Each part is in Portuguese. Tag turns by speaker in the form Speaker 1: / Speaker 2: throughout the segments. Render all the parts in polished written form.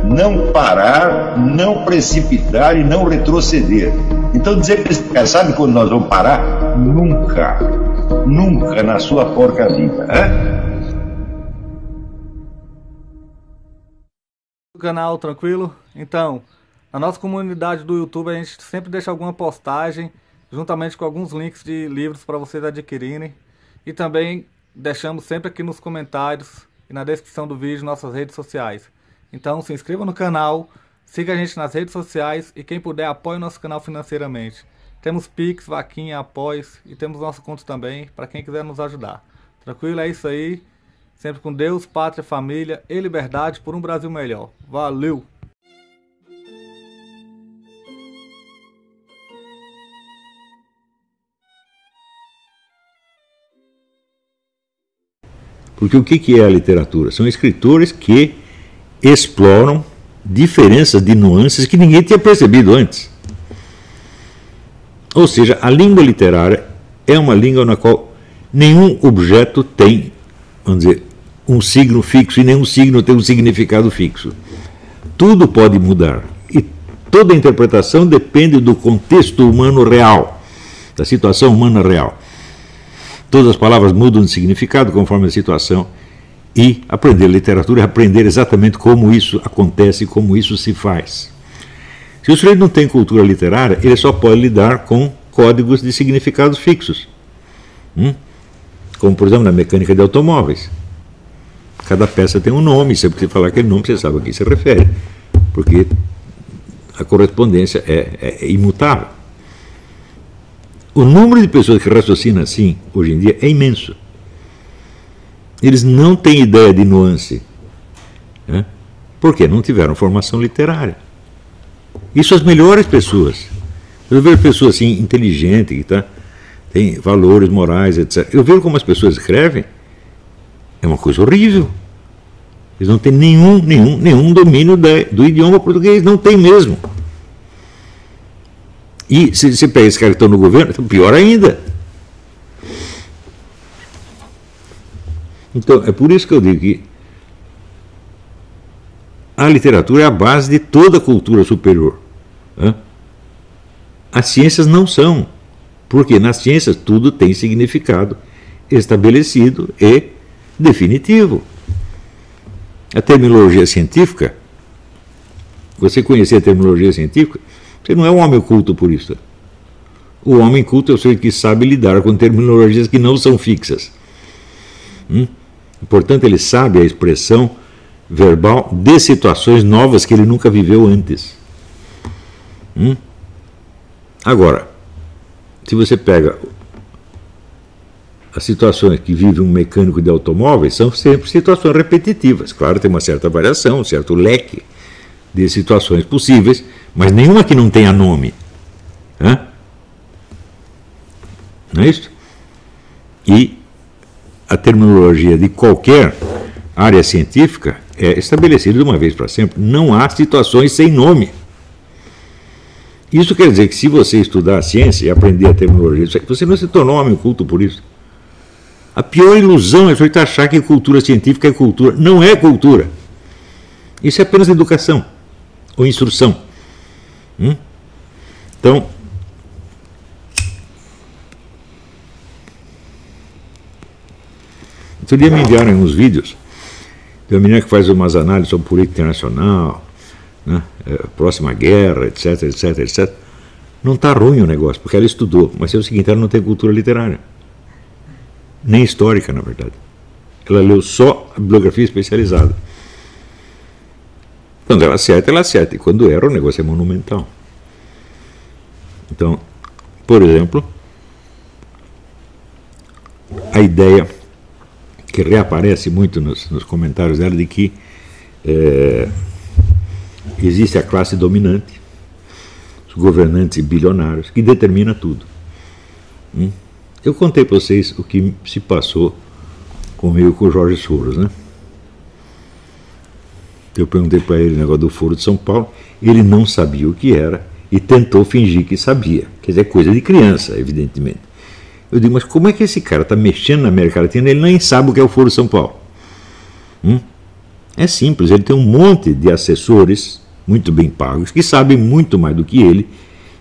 Speaker 1: não parar, não precipitar e não retroceder. Então dizer para esse cara, sabe quando nós vamos parar? Nunca, nunca na sua porca vida,
Speaker 2: Canal, tranquilo? Então, na nossa comunidade do YouTube a gente sempre deixa alguma postagem juntamente com alguns links de livros para vocês adquirirem, e também deixamos sempre aqui nos comentários e na descrição do vídeo nossas redes sociais. Então se inscreva no canal, siga a gente nas redes sociais e quem puder apoie o nosso canal financeiramente. Temos Pix, Vaquinha, Apoies e temos nosso conto também para quem quiser nos ajudar. Tranquilo? É isso aí. Sempre com Deus, pátria, família e liberdade por um Brasil melhor. Valeu!
Speaker 3: Porque o que é a literatura? São escritores que exploram diferenças de nuances que ninguém tinha percebido antes. Ou seja, a língua literária é uma língua na qual nenhum objeto tem, vamos dizer, um signo fixo e nenhum signo tem um significado fixo. Tudo pode mudar e toda interpretação depende do contexto humano real, da situação humana real. Todas as palavras mudam de significado conforme a situação, e aprender literatura é aprender exatamente como isso acontece, como isso se faz. Se o sujeito não tem cultura literária, ele só pode lidar com códigos de significados fixos. Como, por exemplo, na mecânica de automóveis. Cada peça tem um nome, se você falar aquele nome, você sabe a quem se refere, porque a correspondência é imutável. O número de pessoas que raciocinam assim, hoje em dia, é imenso. Eles não têm ideia de nuance, né? Porque não tiveram formação literária. Isso as melhores pessoas. Eu vejo pessoas assim, inteligentes, que tem valores morais, etc. Eu vejo como as pessoas escrevem, é uma coisa horrível. Eles não têm nenhum domínio do idioma português, não tem mesmo. E se você pega esses caras que estão no governo, então pior ainda. Então, é por isso que eu digo que a literatura é a base de toda a cultura superior. As ciências não são, porque nas ciências tudo tem significado estabelecido e definitivo. A terminologia científica, você conhecer a terminologia científica, você não é um homem culto por isso. O homem culto é o sujeito que sabe lidar com terminologias que não são fixas. Portanto, ele sabe a expressão verbal de situações novas que ele nunca viveu antes. Agora, se você pega as situações que vive um mecânico de automóveis, são sempre situações repetitivas. Claro, tem uma certa variação, um certo leque de situações possíveis, mas nenhuma que não tenha nome. Não é isso? E a terminologia de qualquer área científica é estabelecida de uma vez para sempre. Não há situações sem nome. Isso quer dizer que se você estudar a ciência e aprender a terminologia, você não se tornou um homem culto por isso. A pior ilusão é você achar que cultura científica é cultura. Não é cultura. Isso é apenas educação ou instrução. Então, outro dia me enviaram uns vídeos de uma menina que faz umas análises sobre política internacional, né, próxima guerra, etc, etc, etc. Não está ruim o negócio, porque ela estudou, mas é o seguinte, ela não tem cultura literária, nem histórica, na verdade. Ela leu só a bibliografia especializada. Quando ela acerta, e quando erra, o negócio é monumental. Então, por exemplo, a ideia que reaparece muito nos comentários dela de que existe a classe dominante, os governantes bilionários, que determina tudo. Eu contei para vocês o que se passou comigo com o Jorge Soros, né? Eu perguntei para ele o negócio do Foro de São Paulo, ele não sabia o que era e tentou fingir que sabia. Quer dizer, coisa de criança, evidentemente. Eu digo, mas como é que esse cara está mexendo na América Latina e ele nem sabe o que é o Foro de São Paulo? É simples, ele tem um monte de assessores muito bem pagos, que sabem muito mais do que ele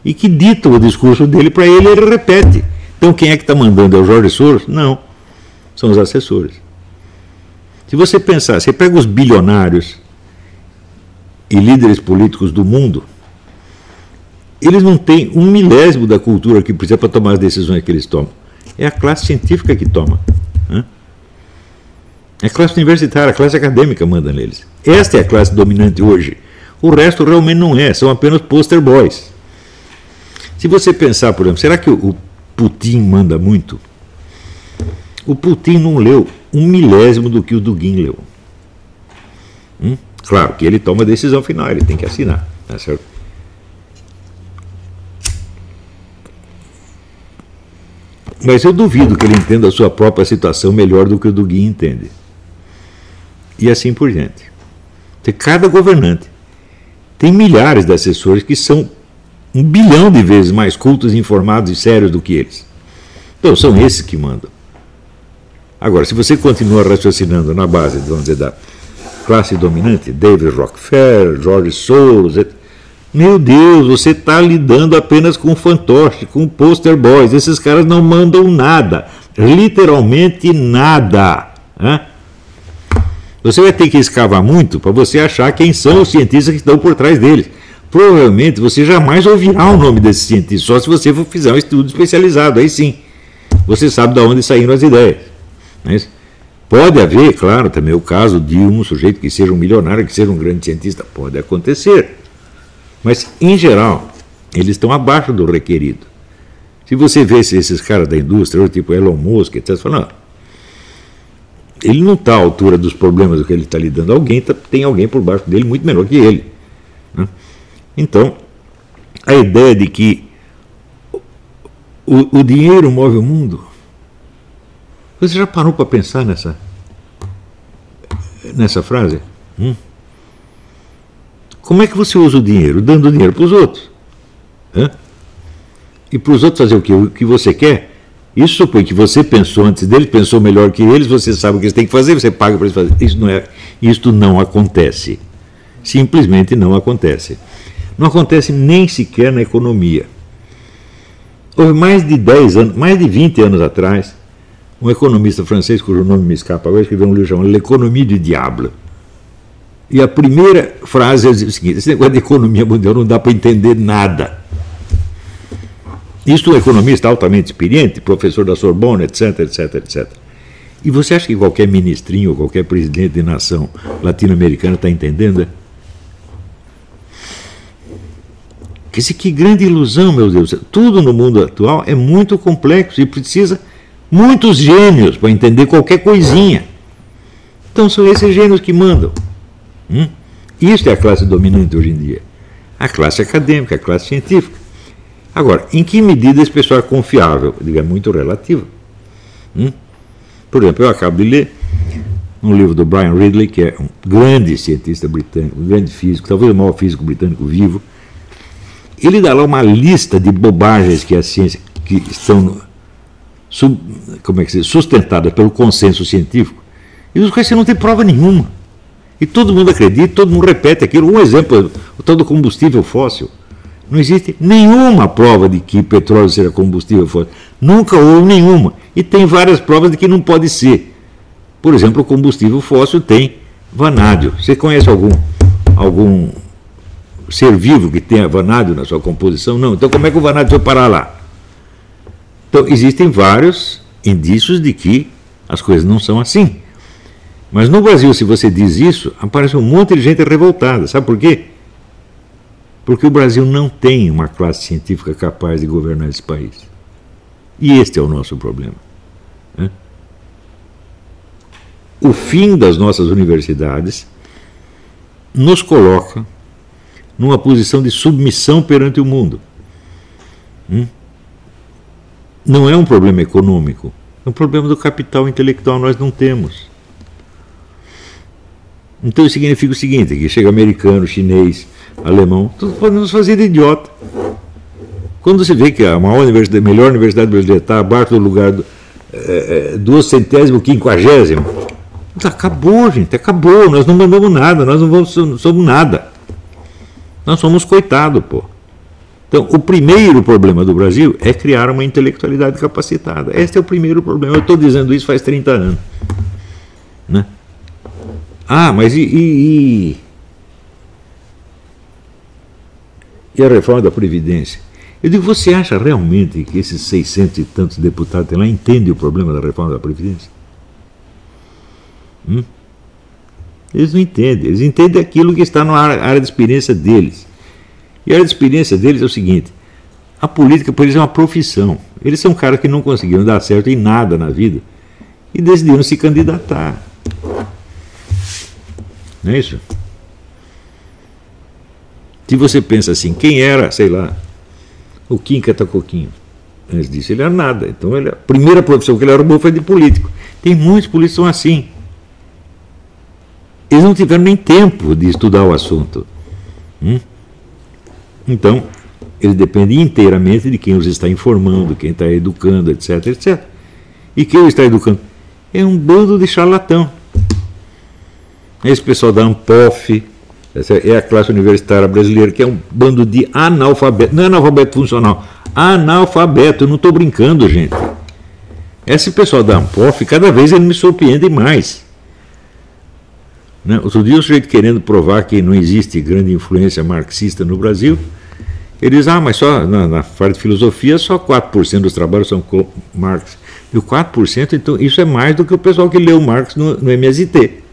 Speaker 3: e que ditam o discurso dele para ele e ele repete. Então quem é que está mandando? É o Jorge Soros? Não, são os assessores. Se você pensar, você pega os bilionários e líderes políticos do mundo, eles não têm 1/1000 da cultura que precisa para tomar as decisões que eles tomam. É a classe científica que toma. Né? É a classe universitária, a classe acadêmica manda neles. Esta é a classe dominante hoje. O resto realmente não é, são apenas poster boys. Se você pensar, por exemplo, será que o Putin manda muito? O Putin não leu 1/1000 do que o Dugin leu. Claro que ele toma a decisão final, ele tem que assinar, tá certo? Mas eu duvido que ele entenda a sua própria situação melhor do que o Dugin entende. E assim por diante. Cada governante tem milhares de assessores que são 1 bilhão de vezes mais cultos, informados e sérios do que eles. Então são esses que mandam. Agora, se você continua raciocinando na base, vamos dizer, da classe dominante, David Rockefeller, George Soros, etc., meu Deus, você está lidando apenas com fantoche, com poster boys. Esses caras não mandam nada, literalmente nada. Né? Você vai ter que escavar muito para você achar quem são os cientistas que estão por trás deles. Provavelmente você jamais ouvirá o nome desses cientistas, só se você for fizer um estudo especializado, aí sim. Você sabe de onde saíram as ideias. Mas pode haver, claro, também o caso de um sujeito que seja um milionário, que seja um grande cientista. Pode acontecer. Mas, em geral, eles estão abaixo do requerido. Se você vê esses caras da indústria, tipo Elon Musk, etc., você fala, não, ele não está à altura dos problemas do que ele está lidando. Tem alguém por baixo dele muito menor que ele. Né? Então, a ideia de que o dinheiro move o mundo, você já parou para pensar nessa frase? Como é que você usa o dinheiro? Dando dinheiro para os outros. E para os outros fazer o quê? O que você quer? Isso supõe que você pensou antes deles, pensou melhor que eles, você sabe o que eles têm que fazer, você paga para eles fazerem. Isto não acontece. Simplesmente não acontece. Não acontece nem sequer na economia. Houve mais de 10 anos, mais de 20 anos atrás, um economista francês, cujo nome me escapa agora, escreveu um livro chamado L'Économie du Diable. E a primeira frase é o seguinte: esse negócio de economia mundial não dá para entender nada. Isto é um economista altamente experiente, professor da Sorbonne, etc, etc, etc. E você acha que qualquer ministrinho ou qualquer presidente de nação latino-americana está entendendo? Que grande ilusão, meu Deus. Tudo no mundo atual é muito complexo e precisa muitos gênios para entender qualquer coisinha. Então são esses gênios que mandam. Isso é a classe dominante hoje em dia. A classe acadêmica, a classe científica. Agora, em que medida esse pessoal é confiável? Eu digo, é muito relativo. Por exemplo, eu acabo de ler um livro do Brian Ridley, que é um grande cientista britânico, um grande físico, talvez o maior físico britânico vivo. Ele dá lá uma lista de bobagens que a ciência, que estão sustentadas pelo consenso científico, e os quais você não tem prova nenhuma. E todo mundo acredita, todo mundo repete aquilo. Um exemplo, o tal do combustível fóssil. Não existe nenhuma prova de que petróleo seja combustível fóssil. Nunca houve nenhuma. E tem várias provas de que não pode ser. Por exemplo, o combustível fóssil tem vanádio. Você conhece algum ser vivo que tenha vanádio na sua composição? Não. Então como é que o vanádio foi parar lá? Então existem vários indícios de que as coisas não são assim. Mas no Brasil, se você diz isso, aparece um monte de gente revoltada. Sabe por quê? Porque o Brasil não tem uma classe científica capaz de governar esse país. E este é o nosso problema. Né? O fim das nossas universidades nos coloca numa posição de submissão perante o mundo. Não é um problema econômico, é um problema do capital intelectual. Nós não temos. Então isso significa o seguinte, que chega americano, chinês, alemão, tudo pode nos fazer de idiota. Quando você vê que a melhor universidade brasileira está abaixo do lugar do 250º, Acabou, gente, acabou. Nós não mandamos nada, nós não somos nada. Nós somos coitados, pô. Então, o primeiro problema do Brasil é criar uma intelectualidade capacitada. Este é o primeiro problema. Eu estou dizendo isso faz 30 anos. Né? Mas e a reforma da Previdência? Eu digo, você acha realmente que esses 600 e tantos deputados lá entendem o problema da reforma da Previdência? Eles não entendem. Eles entendem aquilo que está na área de experiência deles. E a área de experiência deles é o seguinte: a política para eles é uma profissão. Eles são caras que não conseguiram dar certo em nada na vida e decidiram se candidatar. Não é isso? Se você pensa assim, quem era, sei lá, o Kim Catacoquinho? Antes disso ele era nada. Então a primeira profissão que ele arrumou foi de político. Tem muitos políticos que são assim. Eles não tiveram nem tempo de estudar o assunto. Então, eles dependem inteiramente de quem os está informando, quem está educando, etc, etc. E quem os está educando? É um bando de charlatão. Esse pessoal da ANPOF, essa é a classe universitária brasileira, que é um bando de analfabeto. Não é analfabeto funcional, analfabeto. Eu não estou brincando, gente. Esse pessoal da ANPOF, cada vez ele me surpreende mais. Né? Outro dia o sujeito querendo provar que não existe grande influência marxista no Brasil, ele diz, mas só na parte de filosofia só 4% dos trabalhos são Marx. E o 4%, então, isso é mais do que o pessoal que leu Marx no MST.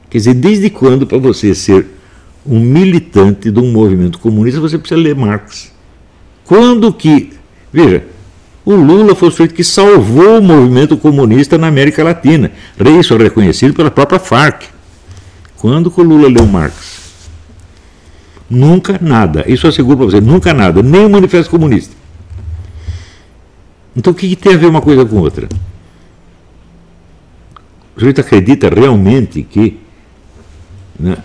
Speaker 3: Quer dizer, desde quando para você ser um militante de um movimento comunista você precisa ler Marx? Quando que... Veja, o Lula foi o sujeito que salvou o movimento comunista na América Latina. Isso é reconhecido pela própria FARC. Quando que o Lula leu Marx? Nunca nada. Isso eu asseguro para você, nunca nada. Nem o Manifesto Comunista. Então o que tem a ver uma coisa com outra? O sujeito acredita realmente que, né,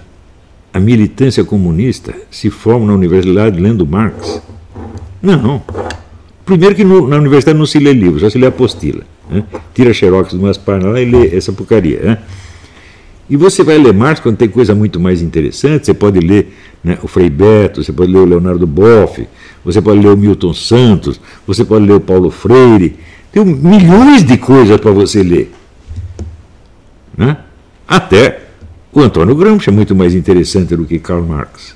Speaker 3: a militância comunista se forma na universidade lendo Marx? Não. Primeiro que na universidade não se lê livro, só se lê apostila. Né? Tira xerox de umas páginas lá e lê essa porcaria. Né? E você vai ler Marx quando tem coisa muito mais interessante. Você pode ler, né, o Frei Beto, você pode ler o Leonardo Boff, você pode ler o Milton Santos, você pode ler o Paulo Freire. Tem milhões de coisas para você ler. Né? Até o Antônio Gramsci é muito mais interessante do que Karl Marx.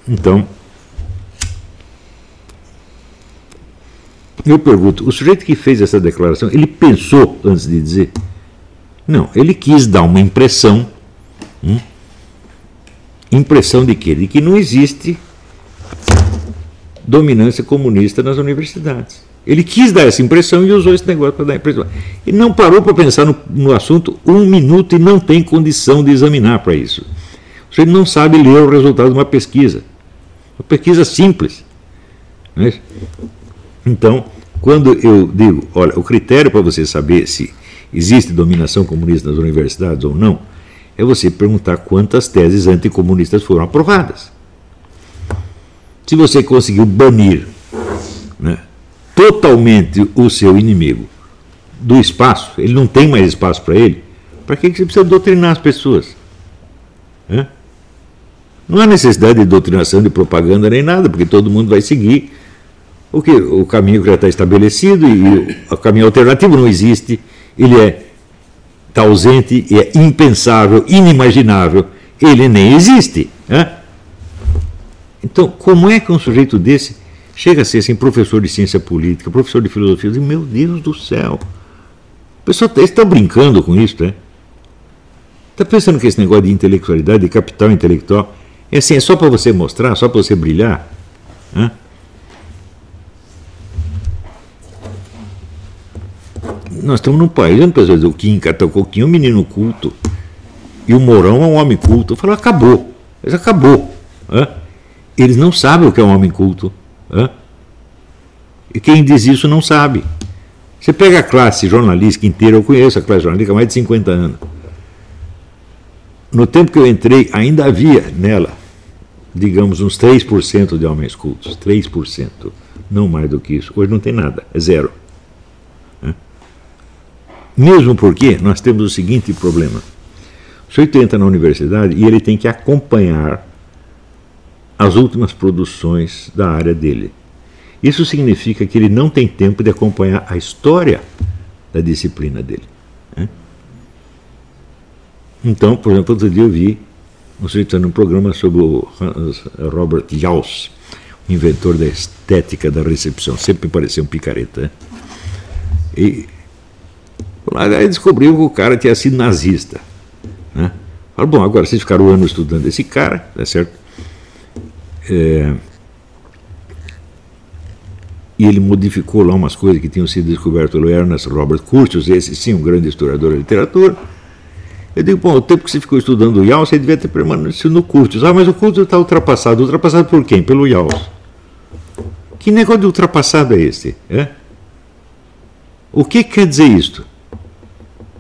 Speaker 3: Então, eu pergunto, o sujeito que fez essa declaração, ele pensou antes de dizer? Não, ele quis dar uma impressão. Impressão de quê? De que não existe dominância comunista nas universidades. Ele quis dar essa impressão e usou esse negócio para dar impressão. Ele não parou para pensar no assunto 1 minuto e não tem condição de examinar para isso. O sujeito não sabe ler o resultado de uma pesquisa. Uma pesquisa simples. Não é isso? Então, quando eu digo, olha, o critério para você saber se existe dominação comunista nas universidades ou não, é você perguntar quantas teses anticomunistas foram aprovadas. Se você conseguiu banir, né, totalmente o seu inimigo do espaço, ele não tem mais espaço para ele, para que você precisa doutrinar as pessoas? Não há necessidade de doutrinação, de propaganda nem nada, porque todo mundo vai seguir o caminho que já está estabelecido, e o caminho alternativo não existe, ele está ausente, é impensável, inimaginável, ele nem existe. Então, como é que um sujeito desse chega a ser assim, professor de ciência política, professor de filosofia? Meu Deus do céu! O pessoal está brincando com isso, né? Está pensando que esse negócio de intelectualidade, de capital intelectual, é assim, é só para você mostrar, só para você brilhar? Nós estamos num país onde pessoas dizem, o Kim Catacoquinho é um menino culto e o Mourão é um homem culto. Eu falo, acabou. Mas acabou. Eles não sabem o que é um homem culto. E quem diz isso não sabe. Você pega a classe jornalística inteira, eu conheço a classe jornalística há mais de 50 anos. No tempo que eu entrei, ainda havia nela, digamos, uns 3% de homens cultos. 3%. Não mais do que isso. Hoje não tem nada. É zero. Mesmo porque nós temos o seguinte problema. O sujeito entra na universidade e ele tem que acompanhar as últimas produções da área dele. Isso significa que ele não tem tempo de acompanhar a história da disciplina dele. Né? Então, por exemplo, outro dia eu vi um sujeito num programa sobre o Robert Jauss, o inventor da estética da recepção. Sempre me pareceu um picareta. Né? E aí descobriu que o cara tinha sido nazista. Né? Fala, bom, agora vocês ficaram um ano estudando esse cara, tá certo? E ele modificou lá umas coisas que tinham sido descobertas pelo Ernest Robert Curtius, esse sim, um grande historiador da literatura. Eu digo, bom, o tempo que você ficou estudando o Jauss, você devia ter permanecido no Curtius. Ah, mas o Curtius está ultrapassado. Ultrapassado por quem? Pelo Jauss. Que negócio de ultrapassado é esse? É? O que quer dizer isto?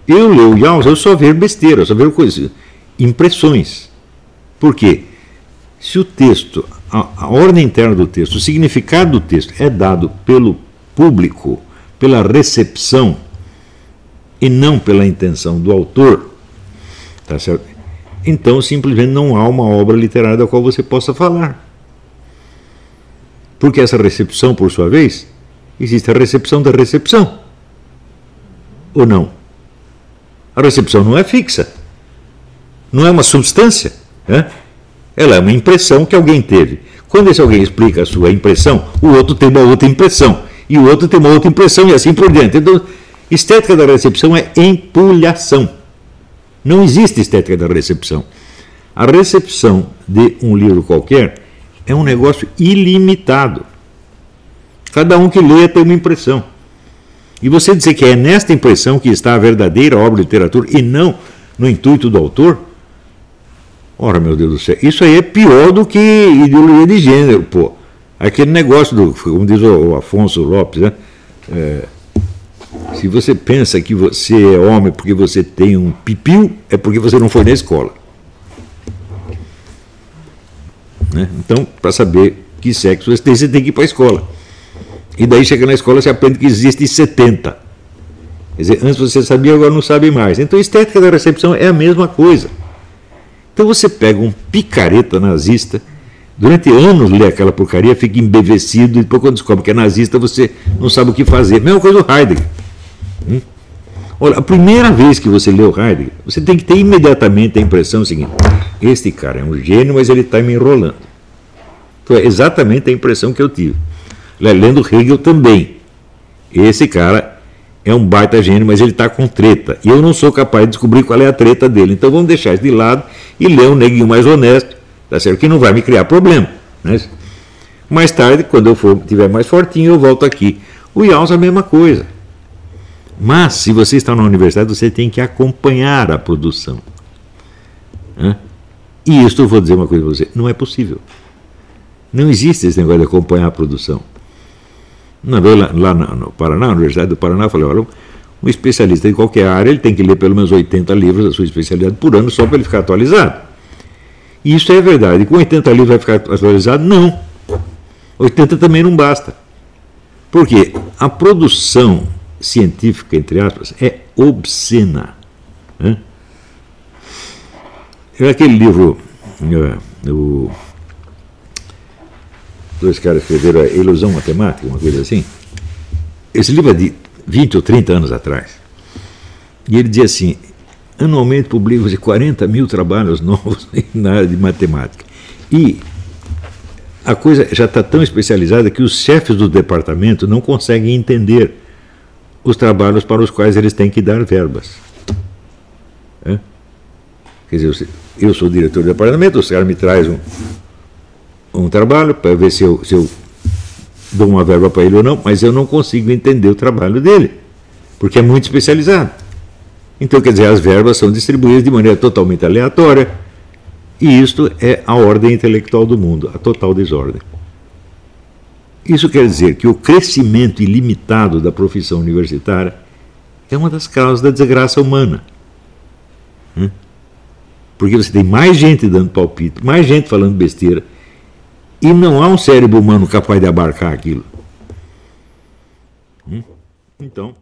Speaker 3: Eu leio o Jauss, eu só vejo besteira, eu só vejo coisas, impressões. Por quê? Se o texto, a ordem interna do texto, o significado do texto é dado pelo público, pela recepção, e não pela intenção do autor, tá certo? Então simplesmente não há uma obra literária da qual você possa falar. Porque essa recepção, por sua vez, existe a recepção da recepção. Ou não? A recepção não é fixa. Não é uma substância. Né? Ela é uma impressão que alguém teve. Quando esse alguém explica a sua impressão, o outro tem uma outra impressão. E o outro tem uma outra impressão e assim por diante. Então, estética da recepção é empulhação. Não existe estética da recepção. A recepção de um livro qualquer é um negócio ilimitado. Cada um que lê tem uma impressão. E você dizer que é nesta impressão que está a verdadeira obra de literatura e não no intuito do autor? Ora, meu Deus do céu, isso aí é pior do que ideologia de gênero, pô. Aquele negócio do, como diz o Afonso Lopes, né? Se você pensa que você é homem porque você tem um pipiu, é porque você não foi na escola. Né? Então, para saber que sexo você tem que ir para a escola. E daí chega na escola você aprende que existe 70. Quer dizer, antes você sabia, agora não sabe mais. Então, a estética da recepção é a mesma coisa. Então você pega um picareta nazista, durante anos lê aquela porcaria, fica embevecido, e depois quando descobre que é nazista, você não sabe o que fazer. Mesma coisa o Heidegger. Olha, a primeira vez que você leu Heidegger, você tem que ter imediatamente a impressão seguinte: este cara é um gênio, mas ele está me enrolando. Então é exatamente a impressão que eu tive. Lendo Hegel também. Esse cara é um baita gênio, mas ele está com treta. E eu não sou capaz de descobrir qual é a treta dele. Então vamos deixar isso de lado e ler um neguinho mais honesto, tá certo? Que não vai me criar problema. Né? Mais tarde, quando eu estiver mais fortinho, eu volto aqui. O Jauss é a mesma coisa. Mas, se você está na universidade, você tem que acompanhar a produção. Né? E isso eu vou dizer uma coisa para você: não é possível. Não existe esse negócio de acompanhar a produção. Lá no Paraná, na Universidade do Paraná, eu falei, olha, um especialista de qualquer área, ele tem que ler pelo menos 80 livros da sua especialidade por ano, só para ele ficar atualizado. E isso é verdade. Com 80 livros vai ficar atualizado? Não. 80 também não basta. Por quê? A produção científica, entre aspas, é obscena. Né? É aquele livro, dois caras escreveram a Ilusão Matemática, uma coisa assim. Esse livro é de 20 ou 30 anos atrás. E ele dizia assim: anualmente publicam-se 40 mil trabalhos novos na área de matemática. E a coisa já está tão especializada que os chefes do departamento não conseguem entender os trabalhos para os quais eles têm que dar verbas. É? Quer dizer, eu sou o diretor do departamento, os caras me trazem um trabalho para ver se eu dou uma verba para ele ou não, mas eu não consigo entender o trabalho dele, porque é muito especializado. Então, quer dizer, as verbas são distribuídas de maneira totalmente aleatória, e isto é a ordem intelectual do mundo, a total desordem. Isso quer dizer que o crescimento ilimitado da profissão universitária é uma das causas da desgraça humana. Porque você tem mais gente dando palpite, mais gente falando besteira, e não há um cérebro humano capaz de abarcar aquilo. Então...